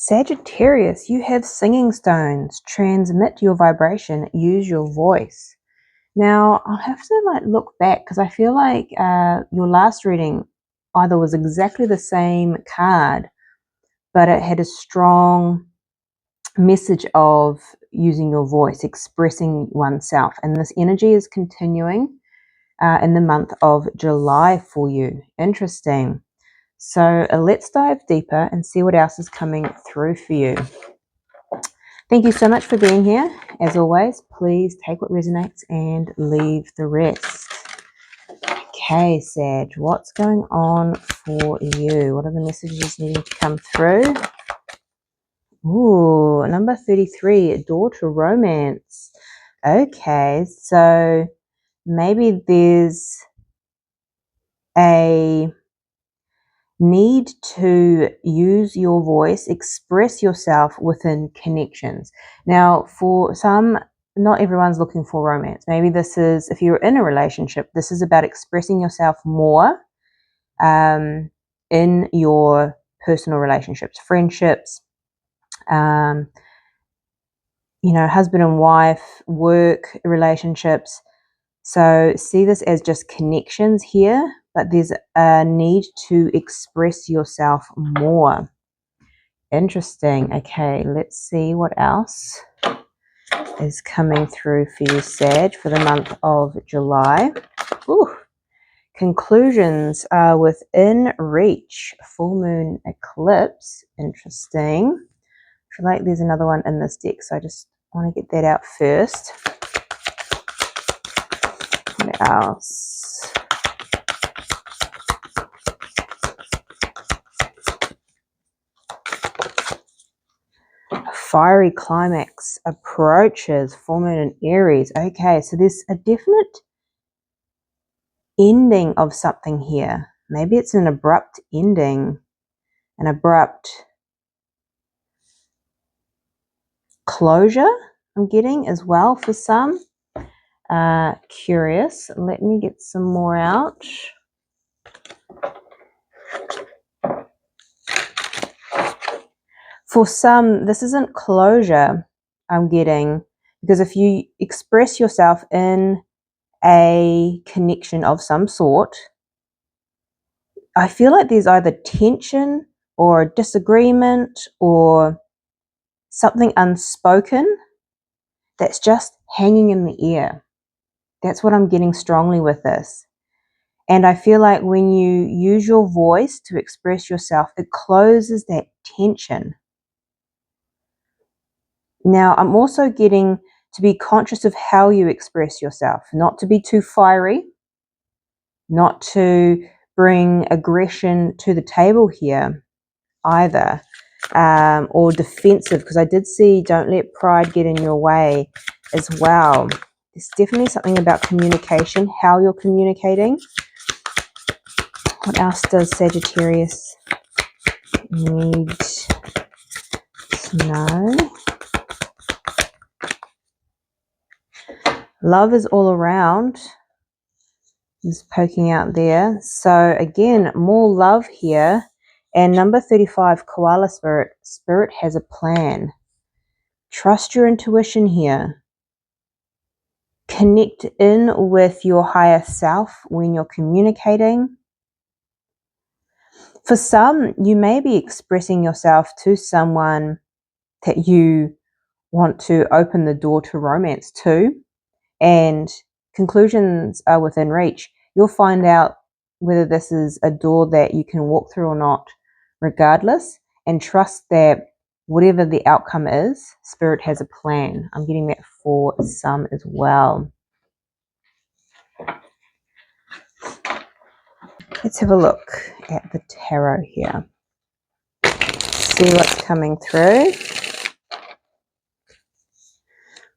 Sagittarius, you have singing stones. Transmit your vibration. Use your voice. Now, I'll have to look back because I feel like your last reading either was exactly the same card, but it had a strong message of using your voice, expressing oneself. And this energy is continuing in the month of July for you. Interesting. So let's dive deeper and see what else is coming through for you. Thank you so much for being here. As always, please take what resonates and leave the rest. Okay, Sag, what's going on for you? What are the messages needing to come through? Ooh, number 33, door to romance. Okay, so maybe there's a need to use your voice, express yourself within connections. Now, for some, not everyone's looking for romance. Maybe this is, if you're in a relationship, this is about expressing yourself more in your personal relationships, friendships, husband and wife, work, relationships. So see this as just connections here, but there's a need to express yourself more. Interesting. Okay, let's see what else is coming through for you, Sag, for the month of July. Ooh. Conclusions are within reach. Full moon eclipse. Interesting. I feel like there's another one in this deck, so I just want to get that out first. What else? A fiery climax approaches. Full moon in Aries. Okay, so there's a definite ending of something here. Maybe it's an abrupt ending, an abrupt closure I'm getting as well for some. Curious. Let me get some more out. For some, this isn't closure I'm getting, because if you express yourself in a connection of some sort, I feel like there's either tension or disagreement or something unspoken that's just hanging in the air. That's what I'm getting strongly with this. And I feel like when you use your voice to express yourself, it closes that tension. Now, I'm also getting to be conscious of how you express yourself, not to be too fiery, not to bring aggression to the table here either, or defensive, because I did see don't let pride get in your way as well. There's definitely something about communication, how you're communicating. What else does Sagittarius need to know? Love is all around. Just poking out there. So again, more love here. And number 35, Koala Spirit. Spirit has a plan. Trust your intuition here. Connect in with your higher self when you're communicating. For some, you may be expressing yourself to someone that you want to open the door to romance to, and conclusions are within reach. You'll find out whether this is a door that you can walk through or not, regardless, and trust that whatever the outcome is, Spirit has a plan. I'm getting that for some as well. Let's have a look at the tarot here. See what's coming through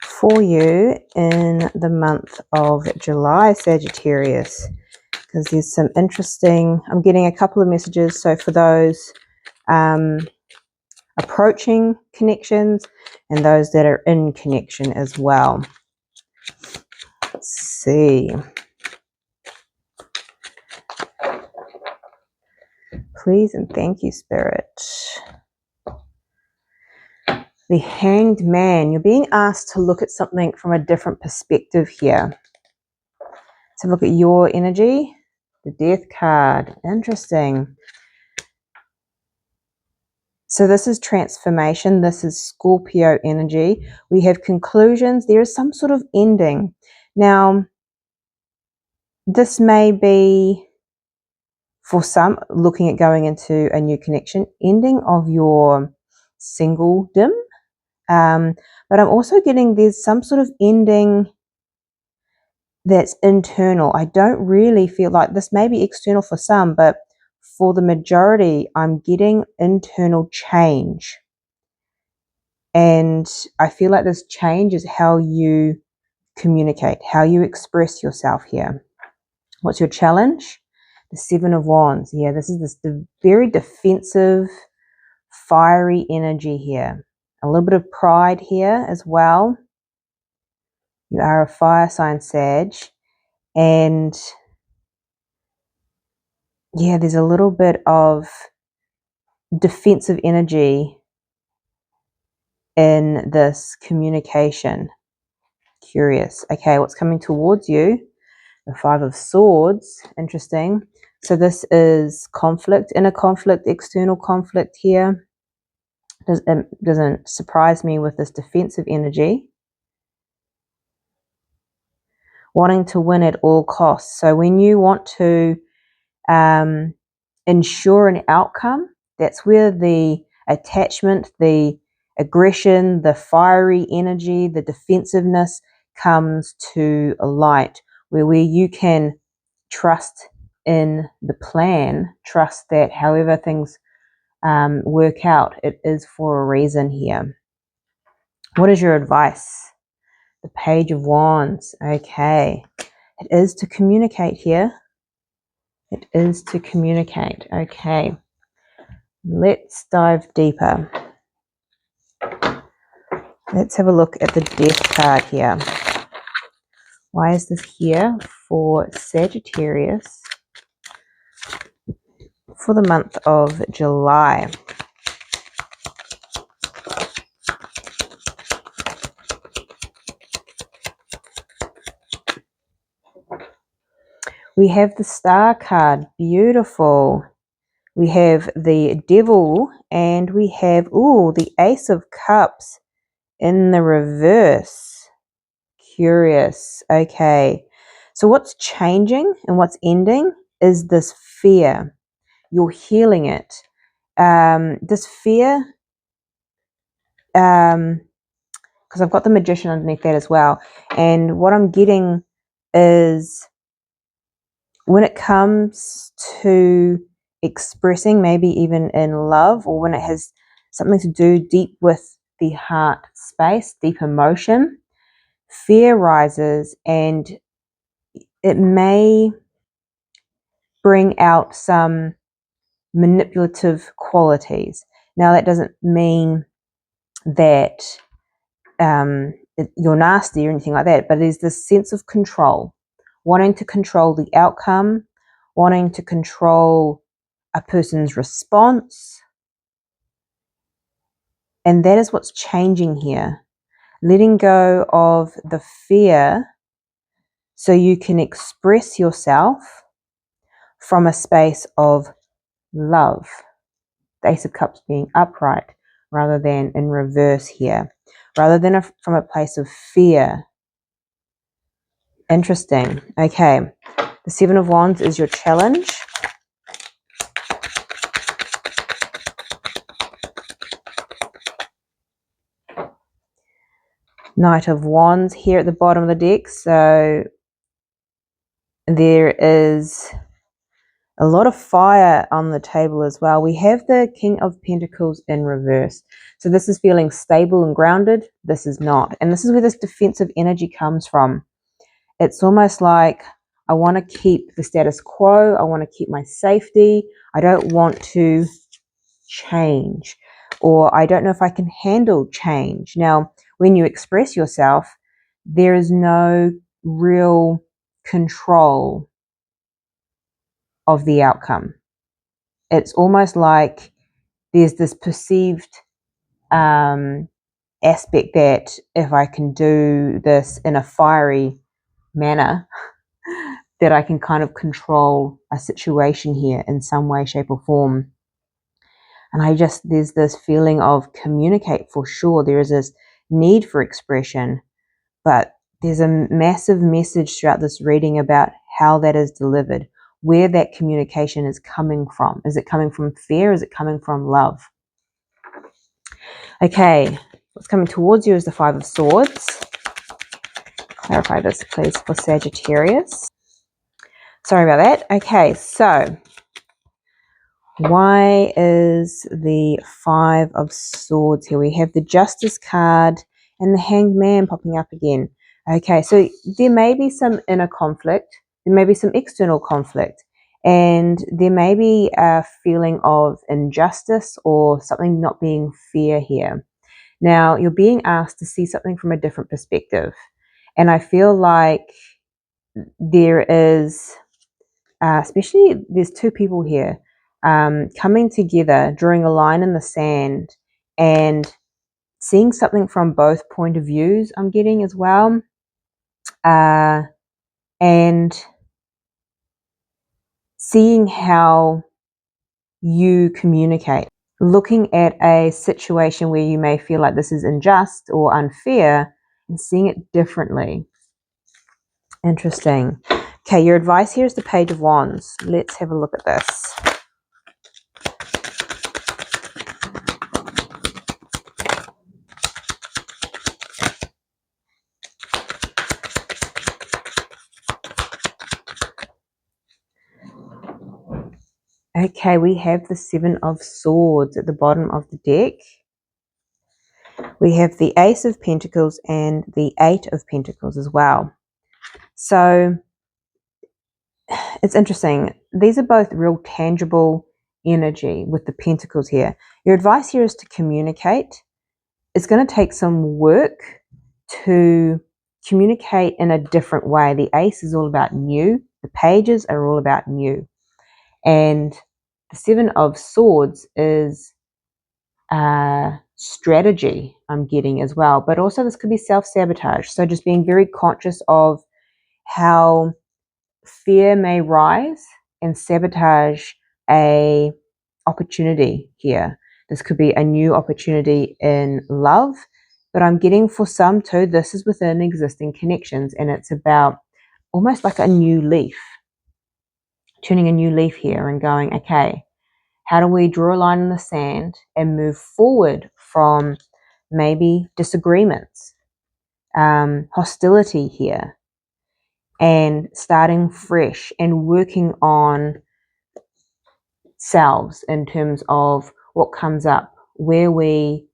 for you in the month of July, Sagittarius, because there's some interesting, I'm getting a couple of messages. So for those approaching connections and those that are in connection as well. Let's see. Please and thank you, Spirit. The Hanged Man. You're being asked to look at something from a different perspective here. So look at your energy. The Death card. Interesting. So this is transformation. This is Scorpio energy. We have conclusions. There is some sort of ending. Now, this may be, for some, looking at going into a new connection, ending of your singledom. But I'm also getting there's some sort of ending that's internal. I don't really feel like this may be external for some, but for the majority, I'm getting internal change. And I feel like this change is how you communicate, how you express yourself here. What's your challenge? The Seven of Wands. Yeah, this is this very defensive, fiery energy here. A little bit of pride here as well. You are a fire sign, Sag. And yeah, there's a little bit of defensive energy in this communication. Curious. Okay, what's coming towards you? The Five of Swords. Interesting. So this is conflict, inner conflict, external conflict here. It doesn't surprise me with this defensive energy. Wanting to win at all costs. So when you want to ensure an outcome, that's where the attachment, the aggression, the fiery energy, the defensiveness comes to light, where you can trust in the plan, trust that however things work out, it is for a reason here. What is your advice? The Page of Wands. Okay. It is to communicate here. It is to communicate. Okay. Let's dive deeper. Let's have a look at the Death card here. Why is this here for Sagittarius for the month of July? We have the Star card. Beautiful. We have the Devil and we have, the Ace of Cups in the reverse. Curious. Okay. So what's changing and what's ending is this fear. You're healing it. This fear, because I've got the Magician underneath that as well. And what I'm getting is when it comes to expressing, maybe even in love, or when it has something to do deep with the heart space, deep emotion, fear rises and it may bring out some manipulative qualities. Now, that doesn't mean that you're nasty or anything like that, but there's this sense of control, wanting to control the outcome, wanting to control a person's response. And that is what's changing here. Letting go of the fear so you can express yourself from a space of love. The Ace of Cups being upright rather than in reverse here, rather than from a place of fear. Interesting. Okay. The Seven of Wands is your challenge. Knight of Wands here at the bottom of the deck. So there is a lot of fire on the table as well. We have the King of Pentacles in reverse. So this is feeling stable and grounded. This is not. And this is where this defensive energy comes from. It's almost like I want to keep the status quo. I want to keep my safety. I don't want to change, or I don't know if I can handle change. Now, when you express yourself, there is no real control of the outcome. It's almost like there's this perceived aspect that if I can do this in a fiery manner, that I can kind of control a situation here in some way, shape, or form. And there's this feeling of communicate for sure. There is this need for expression, but there's a massive message throughout this reading about how that is delivered, where that communication is coming from. Is it coming from fear? Is it coming from love? Okay, what's coming towards you is the Five of Swords. Clarify this, please, for Sagittarius. Sorry about that. Okay, so why is the Five of Swords here? We have the Justice card and the Hanged Man popping up again. Okay, so there may be some inner conflict. There may be some external conflict. And there may be a feeling of injustice or something not being fair here. Now, you're being asked to see something from a different perspective. And I feel like there is, especially there's two people here coming together, drawing a line in the sand and seeing something from both point of views, I'm getting as well. And seeing how you communicate. Looking at a situation where you may feel like this is unjust or unfair and seeing it differently. Interesting. Okay, your advice here is the Page of Wands. Let's have a look at this. Okay, we have the Seven of Swords at the bottom of the deck. We have the Ace of Pentacles and the Eight of Pentacles as well. So it's interesting. These are both real tangible energy with the Pentacles here. Your advice here is to communicate. It's going to take some work to communicate in a different way. The Ace is all about new. The Pages are all about new. And the Seven of Swords is strategy, I'm getting as well. But also this could be self-sabotage. So just being very conscious of how fear may rise and sabotage a opportunity here. This could be a new opportunity in love, but I'm getting for some too, this is within existing connections, and it's about almost like a new leaf, turning a new leaf here and going, okay, how do we draw a line in the sand and move forward from maybe disagreements, hostility here, and starting fresh and working on selves in terms of what comes up, where we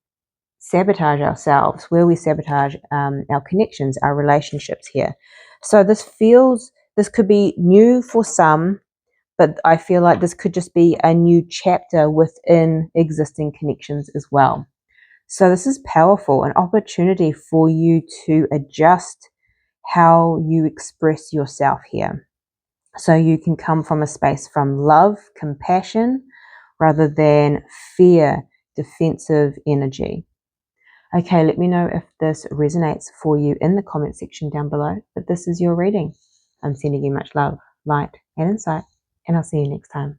sabotage ourselves, where we sabotage our connections, our relationships here. So this could be new for some, but I feel like this could just be a new chapter within existing connections as well. So this is powerful, an opportunity for you to adjust how you express yourself here. So you can come from a space from love, compassion, rather than fear, defensive energy. Okay, let me know if this resonates for you in the comment section down below. But this is your reading. I'm sending you much love, light, and insight, and I'll see you next time.